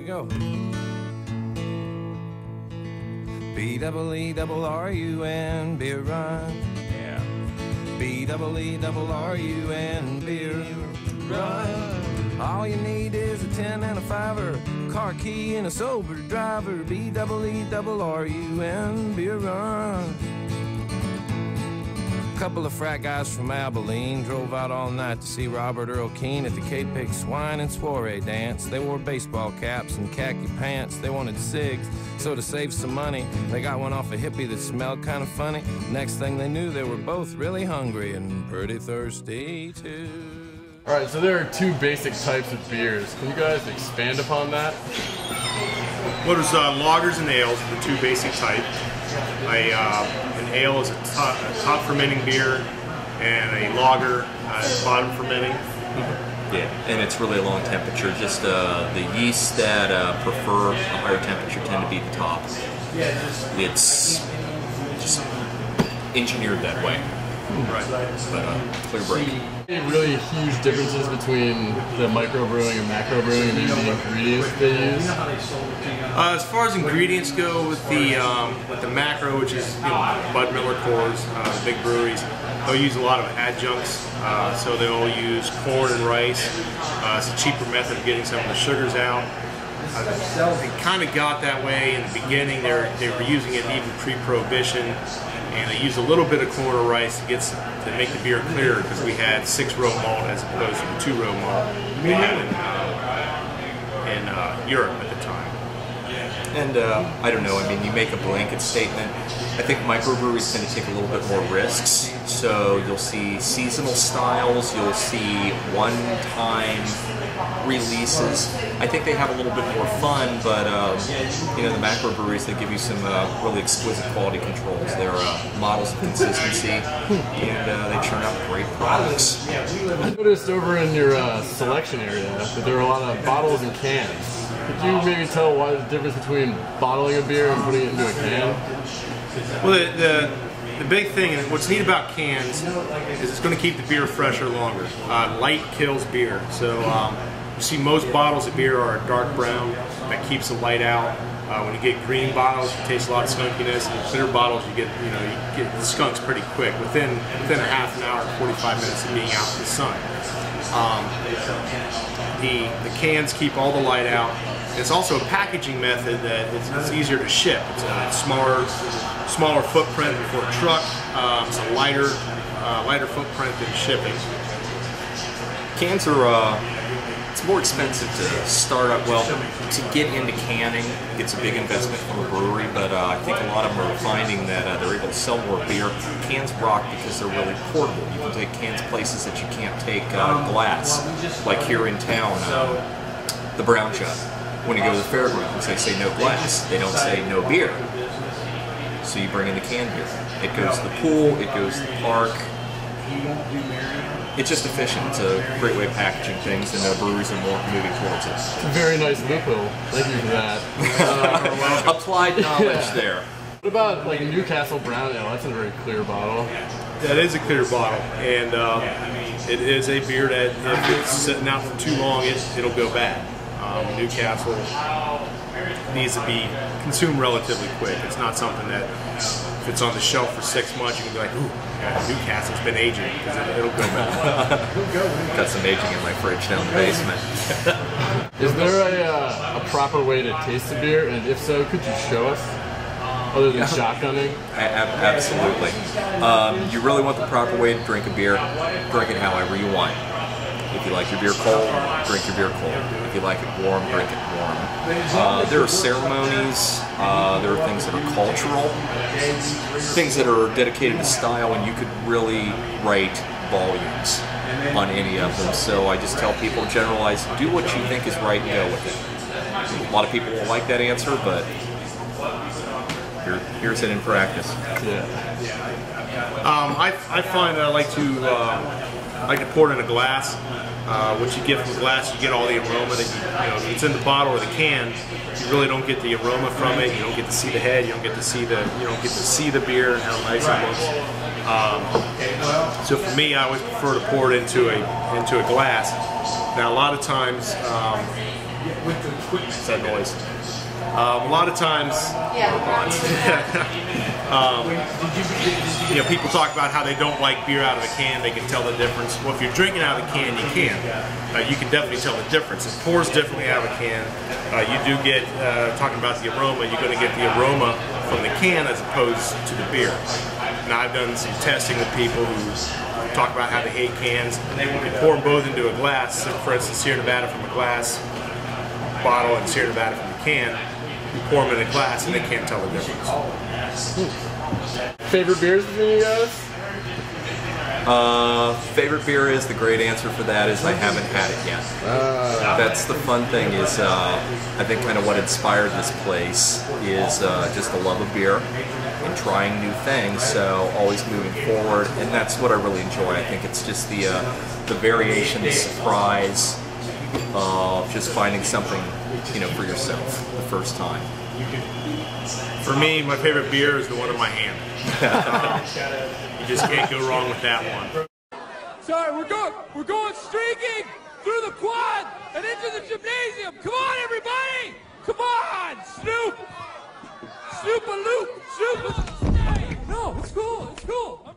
we go. B-double-E-double-R-U-N, beer run. Yeah. B-double-E-double-R-U-N, beer run. All you need is a 10 and a 5-er, car key and a sober driver. B-double-E-double-R-U-N, beer run. Couple of frat guys from Abilene drove out all night to see Robert Earl Keen at the K-Pig Swine and Soiree dance. They wore baseball caps and khaki pants. They wanted cigs, so to save some money, they got one off a hippie that smelled kind of funny. Next thing they knew, they were both really hungry and pretty thirsty too. All right, so there are two basic types of beers. Can you guys expand upon that? Well, there's lagers and ales, the two basic types. An ale is a top fermenting beer, and a lager is bottom fermenting. Yeah, and it's really a long temperature. Just the yeasts that prefer a higher temperature tend to be the top. It's just engineered that way. Right. But clear break. Any really huge differences between the microbrewing and macrobrewing and maybe the ingredients they use? As far as ingredients go, with the macro, which is Bud Miller Coors, big breweries, they'll use a lot of adjuncts. So they'll use corn and rice. It's a cheaper method of getting some of the sugars out. They kind of got that way in the beginning. They were using it even pre-prohibition, and they used a little bit of corn or rice to make the beer clearer, because we had 6-row malt as opposed to the 2-row malt we had in Europe at the time. And I don't know, I mean, you make a blanket statement. I think microbreweries tend to take a little bit more risks. So you'll see seasonal styles, you'll see one-time releases. I think they have a little bit more fun, but you know, the macrobreweries, they give you some really exquisite quality controls. They're models of consistency, and they churn out great products. I noticed over in your selection area that there are a lot of bottles and cans. Could you maybe tell why the difference between bottling a beer and putting it into a can? Well, the big thing, and what's neat about cans, is it's going to keep the beer fresher longer. Light kills beer, so you see most bottles of beer are a dark brown. That keeps the light out. When you get green bottles, you taste a lot of skunkiness, and clear bottles, you get the skunks pretty quick within a half an hour, 45 minutes of being out in the sun. The cans keep all the light out. It's also a packaging method that it's easier to ship. It's a smaller footprint for a truck. It's a lighter footprint than shipping. Cans are it's more expensive to start up. Well, to get into canning, it's a big investment from a brewery, but I think a lot of them are finding that they're able to sell more beer. Cans rock because they're really portable. You can take cans places that you can't take glass, like here in town, the Brown Shop. When you go to the fairgrounds, they say no glass. They don't say no beer. So you bring in the canned beer. It goes to the pool, it goes to the park. It's just efficient. It's a great way of packaging things, and breweries are more moving towards it. It's a very nice loophole. Thank you for that. Applied knowledge there. What about like Newcastle Brown Ale? That's a very clear bottle. That is a clear bottle, and it is a beer that if it's sitting out for too long, it'll go bad. Newcastle needs to be consumed relatively quick. It's not something that, if it's on the shelf for 6 months, you can be like, ooh, Newcastle's been aging, because it'll go bad. Got some aging in my fridge down in the basement. Is there a proper way to taste the beer, and if so, could you show us? Other than shotgunning? Absolutely. You really want the proper way to drink a beer, drink it however you want. If you like your beer cold, drink your beer cold. If you like it warm, drink it warm. There are ceremonies, there are things that are cultural, things that are dedicated to style, and you could really write volumes on any of them. So I just tell people, generalize, do what you think is right and go with it. A lot of people won't like that answer, but here's it in practice. Yeah. I find I like to pour it in a glass. What you get from the glass, you get all the aroma that if it's in the bottle or the can, you really don't get the aroma from it. You don't get to see the head. You don't get to see the beer and how nice it looks. So for me, I always prefer to pour it into a glass. Now a lot of times What's that noise? A lot of times, people talk about how they don't like beer out of a can. They can tell the difference. Well, if you're drinking out of a can, you can. You can definitely tell the difference. It pours differently out of a can. You do get, talking about the aroma, you're going to get the aroma from the can as opposed to the beer. Now, I've done some testing with people who talk about how they hate cans. You pour them both into a glass. So for instance, Sierra Nevada from a glass bottle and Sierra Nevada from a can. You pour them in a glass and they can't tell the difference. Favorite beers between you guys? Favorite beer is the great answer for that is I haven't had it yet. That's the fun thing is I think kind of what inspired this place is just the love of beer and trying new things, so always moving forward, and that's what I really enjoy. I think it's just the variation, the surprise of just finding something, for yourself the first time. For me, my favorite beer is the one in my hand. You just can't go wrong with that one. Sorry, we're going streaking through the quad and into the gymnasium. Come on, everybody! Come on, Snoop! Snoop-a-loop! Snoop! No, it's cool.